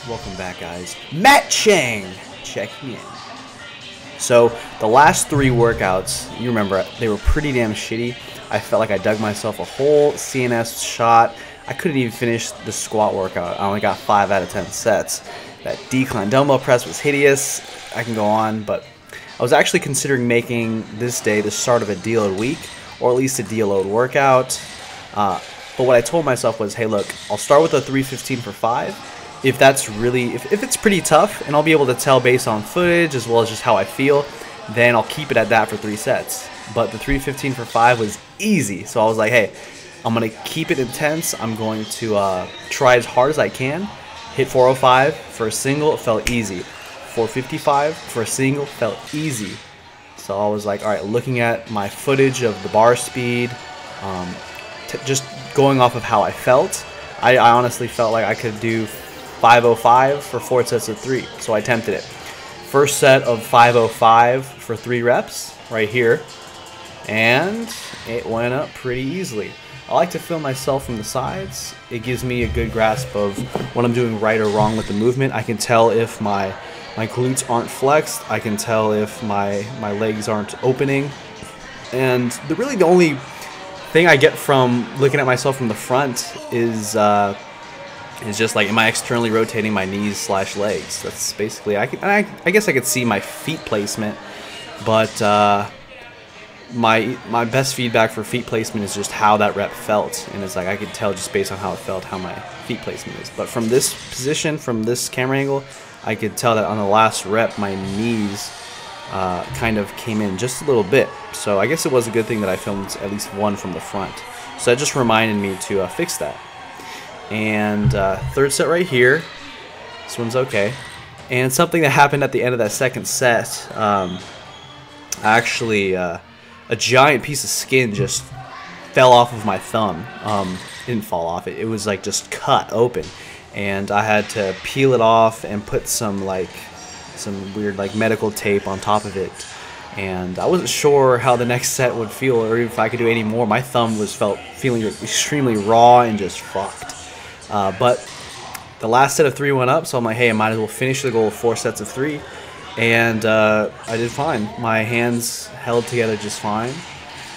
Welcome back, guys. Matt Chang checking in. So the last 3 workouts, you remember, they were pretty damn shitty. I felt like I dug myself a whole CNS shot. I couldn't even finish the squat workout. I only got 5 out of 10 sets. That decline dumbbell press was hideous. I can go on, but I was actually considering making this day the start of a deload week, or at least a deload workout. But what I told myself was, hey, look, I'll start with a 315 for 5. If it's pretty tough, and I'll be able to tell based on footage as well as just how I feel, then I'll keep it at that for 3 sets. But the 315 for 5 was easy, so I was like, hey, I'm going to keep it intense. I'm going to try as hard as I can. Hit 405 for a single, it felt easy. 455 for a single, felt easy. So I was like, all right, looking at my footage of the bar speed, just going off of how I felt, I honestly felt like I could do 505 for 4 sets of 3, so I attempted it. First set of 505 for 3 reps right here, and it went up pretty easily. I like to film myself from the sides. It gives me a good grasp of what I'm doing right or wrong with the movement. I can tell if my glutes aren't flexed. I can tell if my legs aren't opening. And really the only thing I get from looking at myself from the front is just like, am I externally rotating my knees / legs? That's basically, I guess I could see my feet placement, but my best feedback for feet placement is just how that rep felt, and it's like I could tell just based on how it felt how my feet placement is. But from this position, from this camera angle, I could tell that on the last rep my knees kind of came in just a little bit. So I guess it was a good thing that I filmed at least one from the front. So that just reminded me to fix that. And third set right here, this one's okay. And something that happened at the end of that second set, actually a giant piece of skin just fell off of my thumb. Didn't fall off, it was like just cut open, and I had to peel it off and put some weird like medical tape on top of it. And I wasn't sure how the next set would feel, or if I could do any more. My thumb was feeling extremely raw and just fucked. But the last set of 3 went up, so I'm like, hey, I might as well finish the goal of 4 sets of 3. And I did fine. My hands held together just fine.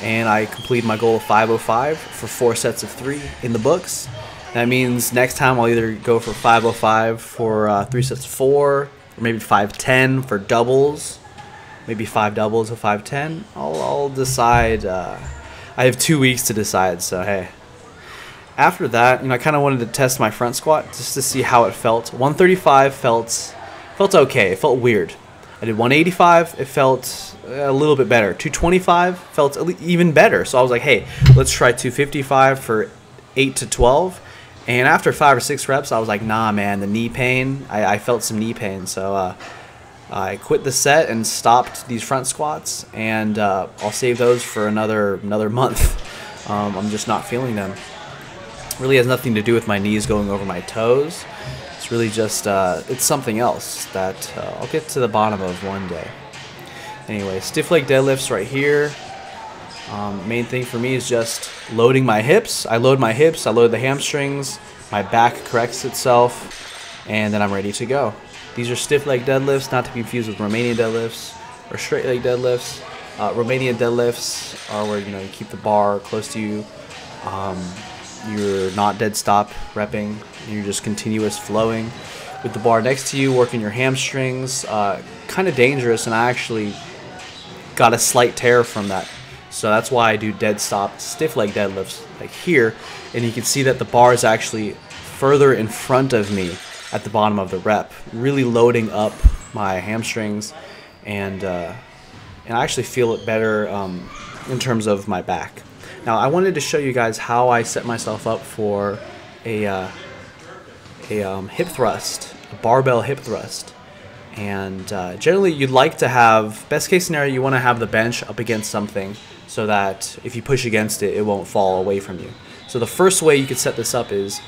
And I completed my goal of 505 for 4 sets of 3 in the books. That means next time I'll either go for 505 for 3 sets of 4, or maybe 510 for doubles. Maybe 5 doubles of 510. I'll decide. I have 2 weeks to decide, so hey. After that, I kind of wanted to test my front squat just to see how it felt. 135 felt okay. It felt weird. I did 185. It felt a little bit better. 225 felt even better. So I was like, hey, let's try 255 for 8 to 12. And after 5 or 6 reps, I was like, nah, man, the knee pain. I felt some knee pain. So I quit the set and stopped these front squats. And I'll save those for another month. I'm just not feeling them. Really has nothing to do with my knees going over my toes. It's really just it's something else that I'll get to the bottom of one day. Anyway, stiff leg deadlifts right here. Main thing for me is just loading my hips. I load my hips, I load the hamstrings, my back corrects itself, and then I'm ready to go. These are stiff leg deadlifts, not to be confused with Romanian deadlifts or straight leg deadlifts. Romanian deadlifts are where you keep the bar close to you. You're not dead stop repping, you're just continuous flowing with the bar next to you, working your hamstrings. Kind of dangerous, and I actually got a slight tear from that. So that's why I do dead stop stiff leg deadlifts like here, and you can see that the bar is actually further in front of me at the bottom of the rep, really loading up my hamstrings, and I actually feel it better in terms of my back. Now, I wanted to show you guys how I set myself up for a hip thrust, a barbell hip thrust. And generally, you'd like to have, best case scenario, you want to have the bench up against something so that if you push against it, it won't fall away from you. So the first way you could set this up is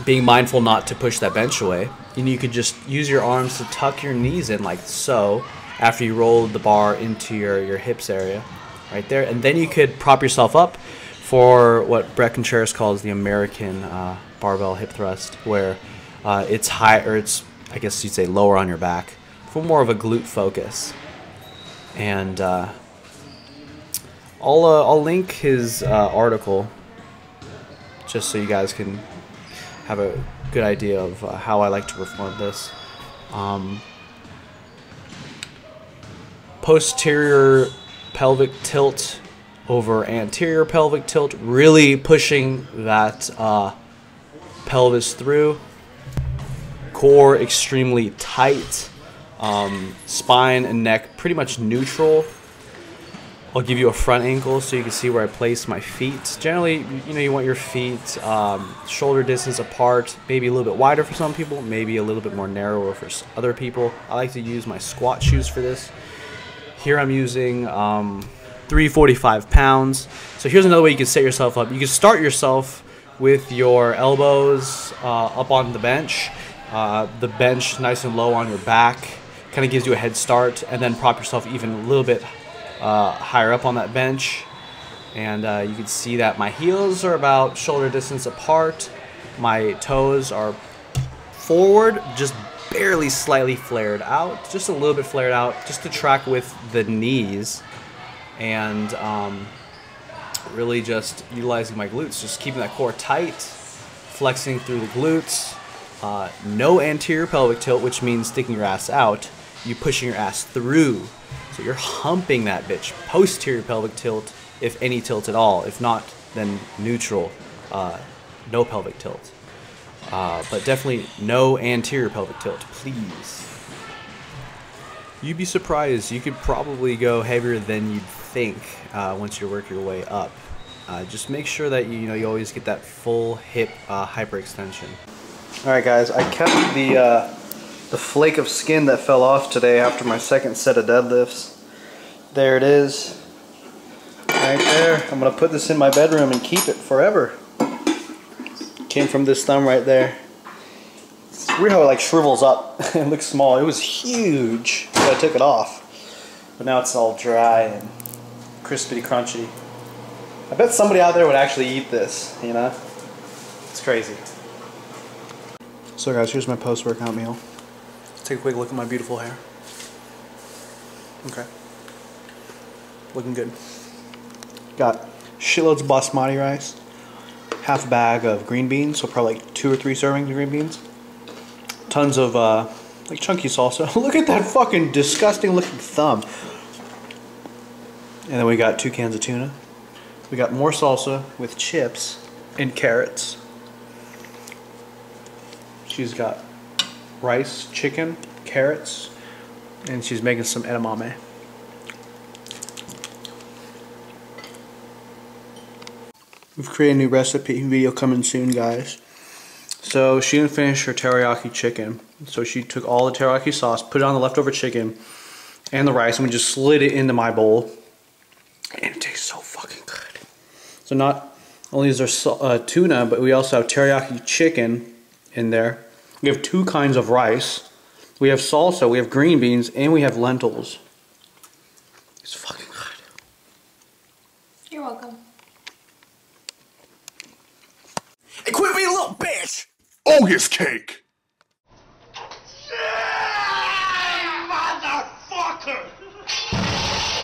being mindful not to push that bench away. And you could just use your arms to tuck your knees in like so after you roll the bar into your hips area. Right there, and then you could prop yourself up for what Brett Contreras calls the American barbell hip thrust, where it's high, or it's, I guess you'd say, lower on your back for more of a glute focus. And I'll link his article just so you guys can have a good idea of how I like to perform this. Posterior pelvic tilt over anterior pelvic tilt, really pushing that pelvis through. Core extremely tight. Spine and neck pretty much neutral. I'll give you a front angle so you can see where I place my feet. Generally, you want your feet shoulder distance apart, maybe a little bit wider for some people, maybe a little bit more narrower for other people. I like to use my squat shoes for this. Here I'm using 345 pounds. So here's another way you can set yourself up. You can start yourself with your elbows up on the bench. The bench nice and low on your back. Kind of gives you a head start, and then prop yourself even a little bit higher up on that bench. And you can see that my heels are about shoulder distance apart. My toes are forward, just barely slightly flared out, just a little bit flared out, just to track with the knees. And really just utilizing my glutes, just keeping that core tight, flexing through the glutes. No anterior pelvic tilt, which means sticking your ass out. You pushing your ass through. So you're humping that bitch. Posterior pelvic tilt, if any tilt at all. If not, then neutral. No pelvic tilt. But definitely no anterior pelvic tilt, please. You'd be surprised. You could probably go heavier than you'd think once you work your way up. Just make sure that you always get that full hip hyperextension. All right, guys. I kept the flake of skin that fell off today after my second set of deadlifts. There it is, right there. I'm gonna put this in my bedroom and keep it forever. Came from this thumb right there. It's weird how it like shrivels up and looks small. It was huge, so I took it off. But now it's all dry and crispy crunchy. I bet somebody out there would actually eat this, It's crazy. So guys, here's my post-workout meal. Let's take a quick look at my beautiful hair. Okay. Looking good. Got shitloads of basmati rice, half a bag of green beans, so probably like 2 or 3 servings of green beans. Tons of like chunky salsa. Look at that fucking disgusting looking thumb. And then we got 2 cans of tuna. We got more salsa with chips and carrots. She's got rice, chicken, carrots, and she's making some edamame. We've created a new recipe video coming soon, guys. So she didn't finish her teriyaki chicken. So she took all the teriyaki sauce, put it on the leftover chicken and the rice, and we just slid it into my bowl. And it tastes so fucking good. So not only is there tuna, but we also have teriyaki chicken in there. We have 2 kinds of rice. We have salsa, we have green beans, and we have lentils. It's fucking good. You're welcome. Hey, quit being a little bitch! Ogus cake!